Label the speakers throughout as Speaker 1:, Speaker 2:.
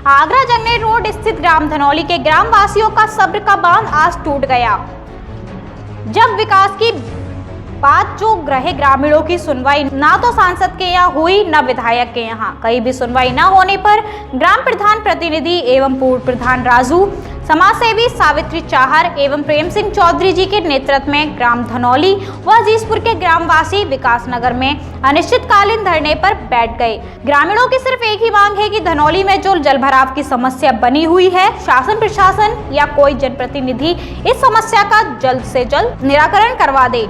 Speaker 1: आगरा जंगली रोड स्थित ग्राम धनौली के ग्राम वासियों का सब्र का बांध आज टूट गया। जब विकास की बात जो रहे ग्रामीणों की सुनवाई ना तो सांसद के यहाँ हुई न विधायक के यहाँ। कहीं भी सुनवाई न होने पर ग्राम प्रधान प्रतिनिधि एवं पूर्व प्रधान राजू, समाजसेवी सावित्री चाहर एवं प्रेम सिंह चौधरी जी के नेतृत्व में ग्राम धनौली व अजीजपुर के ग्रामवासी विकास नगर में अनिश्चितकालीन धरने पर बैठ गए। ग्रामीणों की सिर्फ एक ही मांग है कि धनौली में जो जलभराव की समस्या बनी हुई है, शासन प्रशासन या कोई जनप्रतिनिधि इस समस्या का जल्द से जल्द निराकरण करवा दे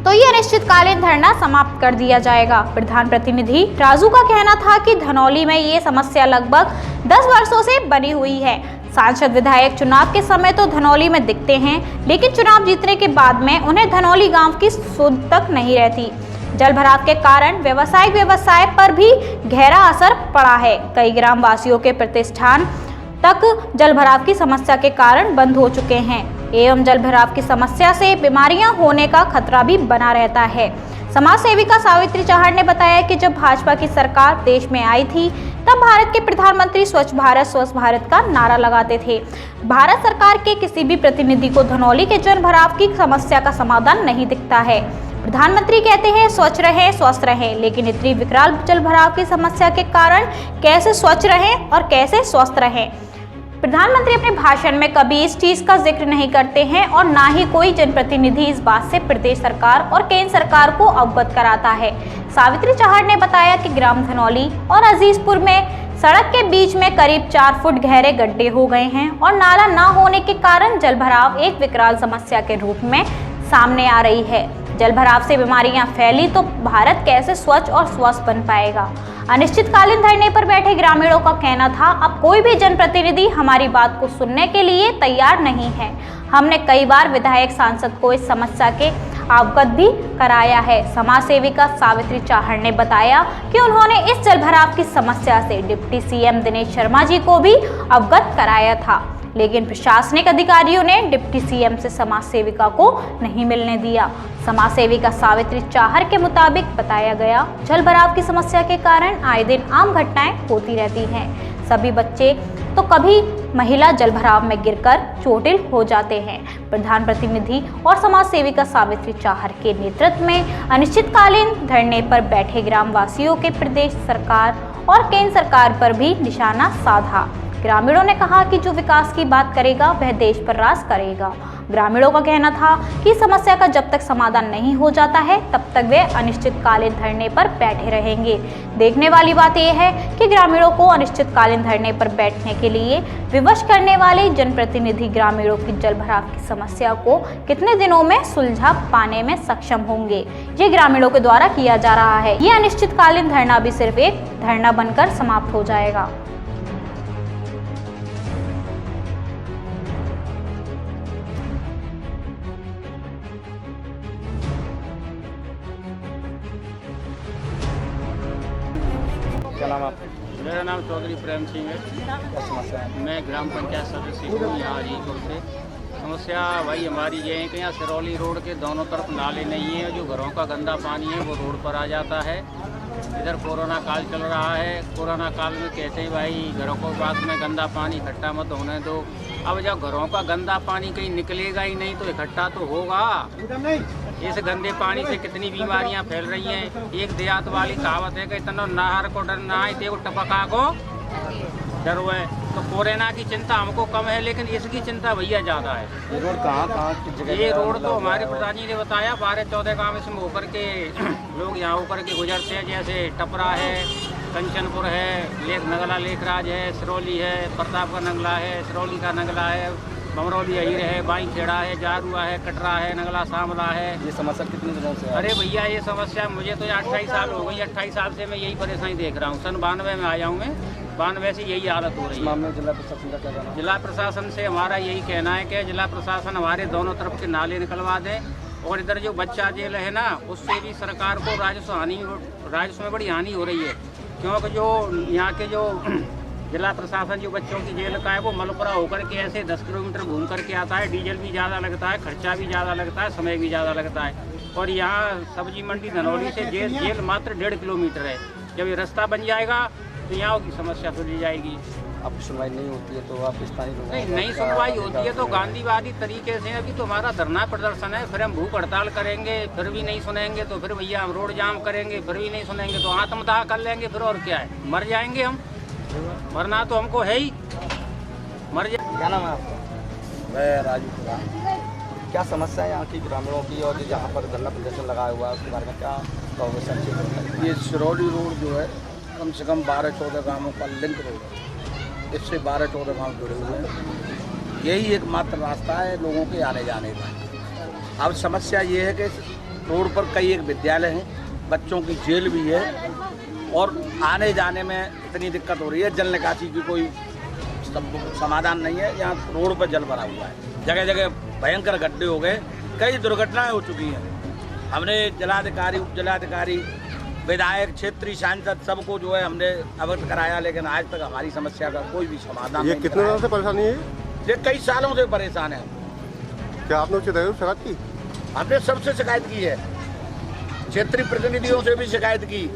Speaker 1: तो ये अनिश्चितकालीन धरना समाप्त कर दिया जाएगा। प्रधान प्रतिनिधि राजू का कहना था कि धनौली में ये समस्या लगभग 10 वर्षों से बनी हुई है। सांसद विधायक चुनाव के समय तो धनौली में दिखते हैं, लेकिन चुनाव जीतने के बाद में उन्हें धनौली गांव की सुध तक नहीं रहती। जलभराव के कारण व्यवसायिक व्यवसाय पर भी गहरा असर पड़ा है। कई ग्राम वासियों के प्रतिष्ठान तक जलभराव की समस्या के कारण बंद हो चुके हैं एवं जलभराव की समस्या से बीमारियां होने का खतरा भी बना रहता है। समाज सेविका सावित्री चाहर ने बताया कि जब भाजपा की सरकार देश में आई थी तब भारत के प्रधानमंत्री स्वच्छ भारत का नारा लगाते थे। भारत सरकार के किसी भी प्रतिनिधि को धनौली के जलभराव की समस्या का समाधान नहीं दिखता है। प्रधानमंत्री कहते हैं स्वच्छ रहें, स्वस्थ रहें, लेकिन इतनी विकराल जलभराव की समस्या के कारण कैसे स्वच्छ रहें और कैसे स्वस्थ रहें। प्रधानमंत्री अपने भाषण में कभी इस चीज का जिक्र नहीं करते हैं और ना ही कोई जनप्रतिनिधि इस बात से प्रदेश सरकार और केंद्र सरकार को अवगत कराता है। सावित्री चाहर ने बताया कि ग्राम धनौली और अजीजपुर में सड़क के बीच में करीब 4 फुट गहरे गड्ढे हो गए हैं और नाला न होने के कारण जलभराव एक विकराल समस्या के रूप में सामने आ रही है। जलभराव से बीमारियां फैली तो भारत कैसे स्वच्छ और स्वस्थ बन पाएगा। अनिश्चितकालीन धरने पर बैठे ग्रामीणों का कहना था, अब कोई भी जनप्रतिनिधि हमारी बात को सुनने के लिए तैयार नहीं है। हमने कई बार विधायक सांसद को इस समस्या के अवगत भी कराया है। समाज सेविका सावित्री चाहर ने बताया कि उन्होंने इस जलभराव की समस्या से डिप्टी सीएम दिनेश शर्मा जी को भी अवगत कराया था, लेकिन प्रशासनिक अधिकारियों ने डिप्टी सीएम से समाज सेविका को नहीं मिलने दिया। समाज सेविका सावित्री चाहर के मुताबिक बताया गया, जलभराव की समस्या के कारण आए दिन आम घटनाएं होती रहती हैं। सभी बच्चे तो कभी महिला जलभराव में गिरकर चोटिल हो जाते हैं। प्रधान प्रतिनिधि और समाज सेविका सावित्री चाहर के नेतृत्व में अनिश्चितकालीन धरने पर बैठे ग्रामवासियों के प्रदेश सरकार और केंद्र सरकार पर भी निशाना साधा। ग्रामीणों ने कहा कि जो विकास की बात करेगा वह देश पर राज करेगा। ग्रामीणों का कहना था कि समस्या का जब तक समाधान नहीं हो जाता है तब तक वे अनिश्चितकालीन धरने पर बैठे रहेंगे। देखने वाली बात यह है कि ग्रामीणों को अनिश्चितकालीन धरने पर बैठने के लिए विवश करने वाले जनप्रतिनिधि ग्रामीणों की जलभराव की समस्या को कितने दिनों में सुलझा पाने में सक्षम होंगे, ये ग्रामीणों के द्वारा किया जा रहा है। ये अनिश्चितकालीन धरना भी सिर्फ एक धरना बनकर समाप्त हो जाएगा।
Speaker 2: क्या नाम आपका?
Speaker 3: मेरा नाम चौधरी प्रेम सिंह है।
Speaker 2: क्या समस्या है? मैं
Speaker 3: ग्राम पंचायत सदस्य हूँ यहाँ अजीजपुर से। समस्या भाई हमारी ये है कि यहाँ सिरौली रोड के दोनों तरफ नाले नहीं है, जो घरों का गंदा पानी है वो रोड पर आ जाता है। इधर कोरोना काल चल रहा है, कोरोना काल में कहते हैं भाई घरों को बाद में गंदा पानी इकट्ठा मत होने दो। अब जब घरों का गंदा पानी कहीं निकलेगा ही नहीं तो इकट्ठा तो होगा। इस गंदे पानी से कितनी बीमारियां फैल रही हैं। एक देहात वाली कहावत है कि इतना नहर को डर ना आए वो टपका को डर हुआ है। तो कोरोना की चिंता हमको कम है, लेकिन इसकी चिंता भैया ज़्यादा है।
Speaker 2: ये रोड कहाँ की जगह?
Speaker 3: ये रोड तो हमारे प्रधान जी ने बताया 12-14 गाँव इसमें होकर के लोग यहाँ होकर के गुजरते हैं, जैसे टपरा है, कंचनपुर है, नगला लेखराज है, सिरौली है, प्रताप का नंगला है, सिरौली का नंगला है, बमरौली अहीर है, बाई खेड़ा है, जारुआ है, कटरा है, नगला सांवला है।
Speaker 2: ये समस्या कितने दिनों से है?
Speaker 3: अरे भैया ये समस्या मुझे तो 28 साल हो गई। 28 साल से मैं यही परेशानी देख रहा हूँ। सन 92 में आया हूँ मैं। 92 से यही हालत हो रही है।
Speaker 2: मामले जिला प्रशासन का क्या कहना है?
Speaker 3: जिला प्रशासन से हमारा यही कहना है कि जिला प्रशासन हमारे दोनों तरफ के नाले निकलवा दें और इधर जो बच्चा जेल है ना, उससे भी सरकार को राजस्व में बड़ी हानि हो रही है, क्योंकि जो यहाँ के जो जिला प्रशासन जो बच्चों की जेल का है वो मलपुरा होकर के ऐसे 10 किलोमीटर घूम करके आता है। डीजल भी ज़्यादा लगता है, खर्चा भी ज़्यादा लगता है, समय भी ज़्यादा लगता है। और यहाँ सब्जी मंडी धनौली से जेल मात्र 1.5 किलोमीटर है। जब ये रास्ता बन जाएगा तो यहाँ की समस्या सुलझ जाएगी।
Speaker 2: आपकी सुनवाई नहीं होती है तो आप स्थानीय लोगों
Speaker 3: नहीं
Speaker 2: का
Speaker 3: नई
Speaker 2: क्या
Speaker 3: सुनवाई होती है तो
Speaker 2: करेंगे?
Speaker 3: गांधीवादी तरीके से अभी तो हमारा धरना प्रदर्शन है, फिर हम भूख हड़ताल करेंगे, फिर भी नहीं सुनेंगे तो फिर भैया हम रोड जाम करेंगे, फिर भी नहीं सुनेंगे तो आत्मदाह कर लेंगे, फिर और क्या है, मर जाएंगे हम, मरना तो हमको है ही, मर जाए।
Speaker 2: क्या नाम है आपका?
Speaker 4: मैं राजू कुमार।
Speaker 2: क्या समस्या है यहाँ की ग्रामीणों की और जो जहाँ पर धरना प्रदर्शन लगाया हुआ है उसके बारे में क्या कहोगे संक्षेप में?
Speaker 4: ये सिरौली रोड जो है कम से कम 12-14 गांवों का लिंक रोड है। इससे 12-14 गांव जुड़े हुए हैं। यही एकमात्र रास्ता है लोगों के आने जाने का। अब समस्या ये है कि रोड पर कई एक विद्यालय हैं, बच्चों की जेल भी है और आने जाने में इतनी दिक्कत हो रही है। जल निकासी की कोई समाधान नहीं है। यहाँ रोड पर जल भरा हुआ है, जगह जगह भयंकर गड्ढे हो गए, कई दुर्घटनाएं हो चुकी हैं। हमने जिलाधिकारी, उप जिलाधिकारी, विधायक, क्षेत्रीय सांसद सबको जो है हमने अवगत कराया, लेकिन आज तक हमारी समस्या का कोई भी समाधान
Speaker 5: ये
Speaker 4: नहीं
Speaker 5: कितने
Speaker 4: कराया।
Speaker 5: दिनों से परेशानी है?
Speaker 4: ये कई सालों से परेशान है।
Speaker 5: क्या आपने उच्च अधिकारियों से शिकायत की?
Speaker 4: हमने सबसे शिकायत की है, क्षेत्रीय प्रतिनिधियों से भी शिकायत की,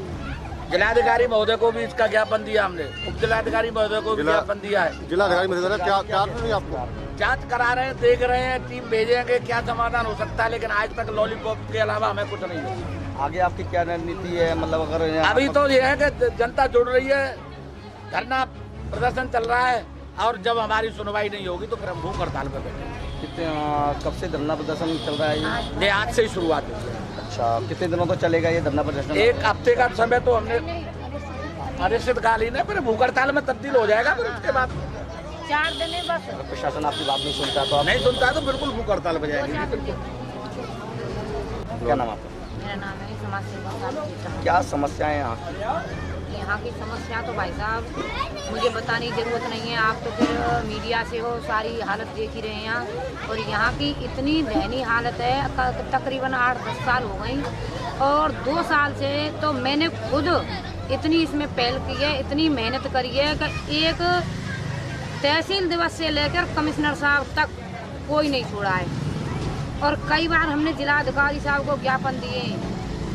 Speaker 4: जिलाधिकारी महोदय को भी इसका ज्ञापन दिया हमने, उप जिलाधिकारी महोदय को भी ज्ञापन दिया है।
Speaker 5: जिलाधिकारी महोदय क्या नहीं आपको?
Speaker 4: जांच करा रहे हैं, देख रहे हैं, टीम भेजेंगे, क्या समाधान हो सकता है, लेकिन आज तक लॉलीपॉप के अलावा हमें कुछ नहीं है।
Speaker 2: आगे आपकी क्या रणनीति है? मतलब अगर यहाँ
Speaker 4: अभी तो ये है कि जनता जुड़ रही है, धरना प्रदर्शन चल रहा है और जब हमारी सुनवाई नहीं होगी तो फिर हम भूख हड़ताल पर बैठेंगे।
Speaker 2: कितने कब से धरना प्रदर्शन चल रहा है ये?
Speaker 4: ये आज से ही शुरुआत हुई है।
Speaker 2: अच्छा, कितने दिनों तक चलेगा ये धरना प्रदर्शन?
Speaker 4: एक हफ्ते का समय तो हमने अनिश्चितकालीन है, फिर भूख हड़ताल में तब्दील हो जाएगा। फिर उसके बाद
Speaker 1: 4 दिन है बस।
Speaker 2: अगर प्रशासन आपकी बात नहीं सुनता तो आप
Speaker 4: नहीं सुनता है तो बिल्कुल भूख हड़ताल पर जाएगी।
Speaker 2: क्या नाम आपका?
Speaker 6: मेरा नाम है समाज सेवा साहब।
Speaker 2: क्या समस्याएं यहाँ की?
Speaker 6: यहाँ की समस्या तो भाई साहब मुझे बताने की ज़रूरत नहीं है, आप तो फिर मीडिया से हो, सारी हालत देख ही रहे हैं यहाँ। और यहाँ की इतनी दयनीय हालत है, तकरीबन 8-10 साल हो गई और 2 साल से तो मैंने खुद इतनी इसमें पहल की है, इतनी मेहनत करी है कि एक तहसील दिवस से लेकर कमिश्नर साहब तक कोई नहीं छोड़ा है। और कई बार हमने जिलाधिकारी साहब को ज्ञापन दिए,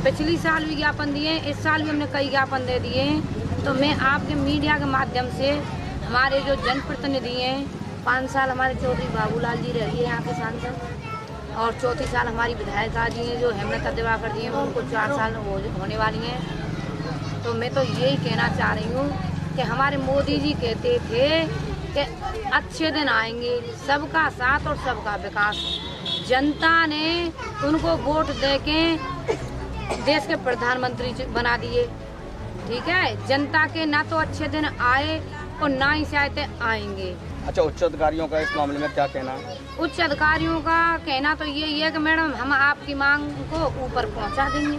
Speaker 6: पिछली साल भी ज्ञापन दिए, इस साल भी हमने कई ज्ञापन दे दिए। तो मैं आपके मीडिया के माध्यम से हमारे जो जनप्रतिनिधि हैं, 5 साल हमारे चौधरी बाबूलाल जी रही है यहाँ के सांसद, और चौथी साल हमारी विधायिका जी हैं जो हेमलता दिवाकर जी हैं, उनको 4 साल होने वाली हैं। तो मैं तो यही कहना चाह रही हूँ कि हमारे मोदी जी कहते थे कि अच्छे दिन आएंगे, सबका साथ और सबका विकास। जनता ने उनको वोट देके देश के प्रधानमंत्री बना दिए, ठीक है। जनता के ना तो अच्छे दिन आए और ना ही शायद आएंगे।
Speaker 2: अच्छा, उच्च अधिकारियों का इस मामले में क्या कहना है?
Speaker 6: उच्च अधिकारियों का कहना तो यही है कि मैडम हम आपकी मांग को ऊपर पहुंचा देंगे,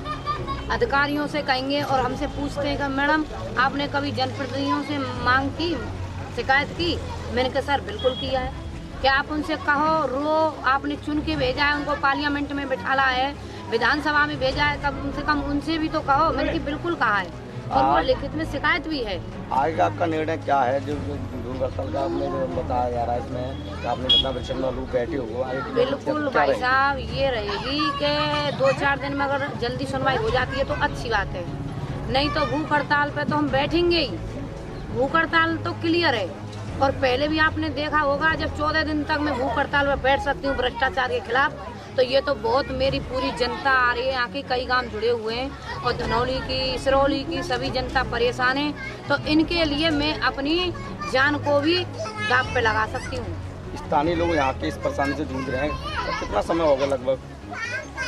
Speaker 6: अधिकारियों से कहेंगे और हमसे पूछते हैं कि मैडम आपने कभी जनप्रतिनिधियों से मांग की, शिकायत की? मैंने कहा सर बिल्कुल किया है। क्या आप उनसे कहो, रो आपने चुन के भेजा है, उनको पार्लियामेंट में बिठाला है, विधानसभा में भेजा है, कम से कम उनसे भी तो कहो। मैंने कि बिल्कुल कहा है और वो लिखित में शिकायत भी है।
Speaker 2: आगे का आपका निर्णय क्या है? जो भूख हड़ताल का आपने जो बताया जा रहा है इसमें कि आपने धरना प्रदर्शन में लोग बैठे हो, आगे की
Speaker 6: बिल्कुल
Speaker 2: क्या
Speaker 6: भाई
Speaker 2: रहेगी?
Speaker 6: साहब ये रहेगी कि 2-4 दिन में अगर जल्दी सुनवाई हो जाती है तो अच्छी बात है, नहीं तो भूख हड़ताल पे तो हम बैठेंगे ही। भूख हड़ताल तो क्लियर है और पहले भी आपने देखा होगा, जब 14 दिन तक मैं भूख हड़ताल में बैठ सकती हूँ भ्रष्टाचार के खिलाफ, तो ये तो बहुत मेरी पूरी जनता आ रही है, यहाँ के कई गांव जुड़े हुए हैं और धनौली की, सिरौली की सभी जनता परेशान है। तो इनके लिए मैं अपनी जान को भी दांव पे लगा सकती हूँ।
Speaker 2: स्थानीय लोग यहाँ के इस परेशानी से जूझ रहे हैं, तो कितना समय हो गया लगभग?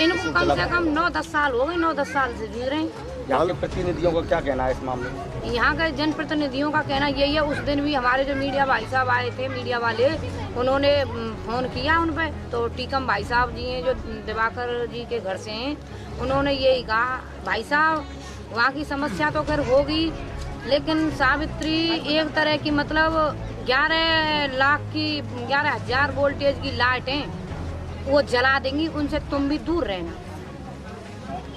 Speaker 6: इनको कम से कम 9-10 साल हो गए, 9-10 साल से जूझ रहे हैं।
Speaker 2: यहाँ के प्रतिनिधियों का क्या कहना है इस मामले में?
Speaker 6: यहाँ के जनप्रतिनिधियों का कहना यही है, उस दिन भी हमारे जो मीडिया भाई साहब आए थे, मीडिया वाले, उन्होंने फ़ोन किया उन पर, तो टीकम भाई साहब जी हैं जो दिवाकर जी के घर से हैं, उन्होंने यही कहा भाई साहब वहाँ की समस्या तो खैर होगी, लेकिन सावित्री एक तरह की मतलब 11,000 वोल्टेज की लाइटें वो जला देंगी, उनसे तुम भी दूर रहना।